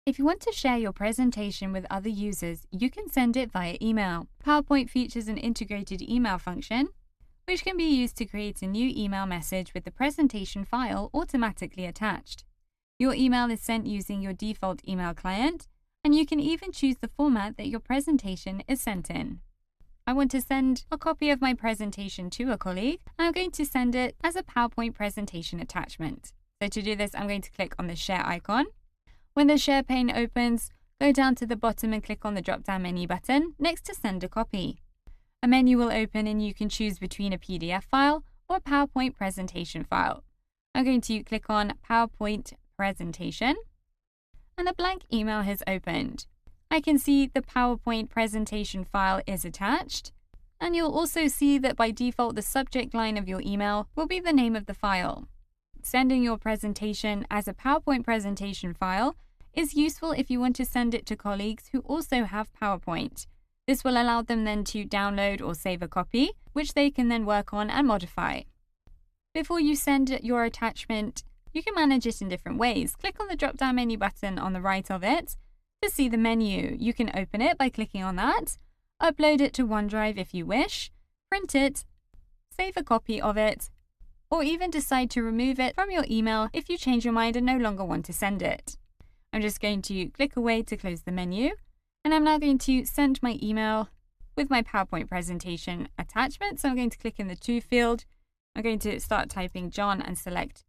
If you want to share your presentation with other users, you can send it via email. PowerPoint features an integrated email function, which can be used to create a new email message with the presentation file automatically attached. Your email is sent using your default email client, and you can even choose the format that your presentation is sent in. I want to send a copy of my presentation to a colleague, and I'm going to send it as a PowerPoint presentation attachment. So to do this, I'm going to click on the share icon. When the share pane opens, go down to the bottom and click on the drop-down menu button next to send a copy. A menu will open and you can choose between a PDF file or a PowerPoint presentation file. I'm going to click on PowerPoint presentation, and a blank email has opened. I can see the PowerPoint presentation file is attached, and you'll also see that by default the subject line of your email will be the name of the file. Sending your presentation as a PowerPoint presentation file is useful if you want to send it to colleagues who also have PowerPoint. This will allow them then to download or save a copy, which they can then work on and modify. Before you send your attachment, you can manage it in different ways. Click on the drop-down menu button on the right of it to see the menu. You can open it by clicking on that, upload it to OneDrive if you wish, print it, save a copy of it, or even decide to remove it from your email if you change your mind and no longer want to send it. I'm just going to click away to close the menu, and I'm now going to send my email with my PowerPoint presentation attachment. So I'm going to click in the To field. I'm going to start typing John and select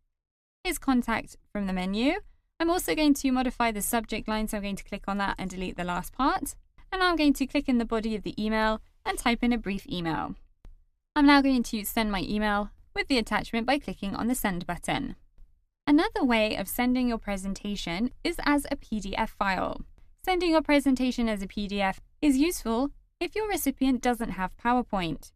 his contact from the menu. I'm also going to modify the subject line, so I'm going to click on that and delete the last part. And now I'm going to click in the body of the email and type in a brief email. I'm now going to send my email with the attachment by clicking on the send button. Another way of sending your presentation is as a PDF file. Sending your presentation as a PDF is useful if your recipient doesn't have PowerPoint.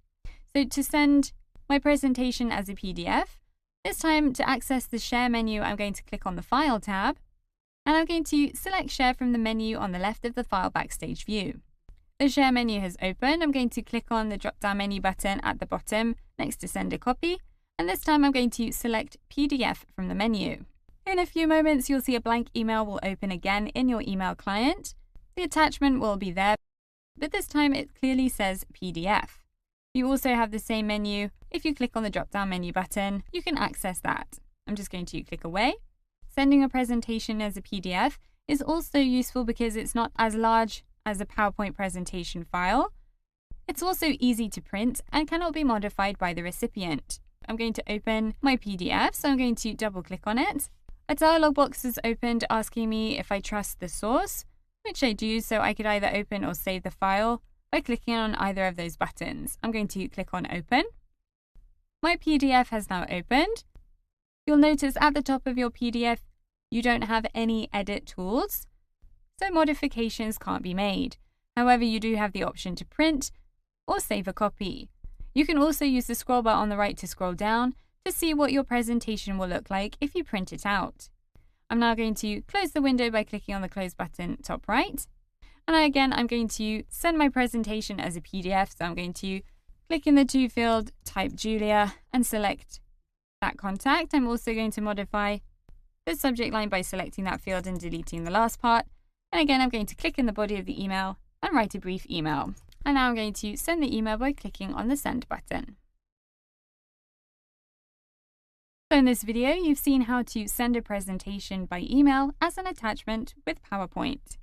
So to send my presentation as a PDF, this time to access the share menu, I'm going to click on the File tab, and I'm going to select Share from the menu on the left of the File Backstage view. The Share menu has opened. I'm going to click on the drop-down menu button at the bottom next to Send a Copy, and this time I'm going to select PDF from the menu. In a few moments, you'll see a blank email will open again in your email client. The attachment will be there, but this time it clearly says PDF. You also have the same menu. If you click on the drop-down menu button, you can access that. I'm just going to click away. Sending a presentation as a PDF is also useful because it's not as large as a PowerPoint presentation file. It's also easy to print and cannot be modified by the recipient. I'm going to open my PDF, so I'm going to double-click on it. A dialog box is opened asking me if I trust the source, which I do, so I could either open or save the file by clicking on either of those buttons. I'm going to click on Open. My PDF has now opened. You'll notice at the top of your PDF, you don't have any edit tools, so modifications can't be made. However, you do have the option to print or save a copy. You can also use the scroll bar on the right to scroll down to see what your presentation will look like if you print it out. I'm now going to close the window by clicking on the Close button top right. And I'm going to send my presentation as a PDF, so I'm going to click in the To field, type Julia, and select that contact. I'm also going to modify the subject line by selecting that field and deleting the last part. And again, I'm going to click in the body of the email and write a brief email. And now I'm going to send the email by clicking on the Send button. So in this video, you've seen how to send a presentation by email as an attachment with PowerPoint.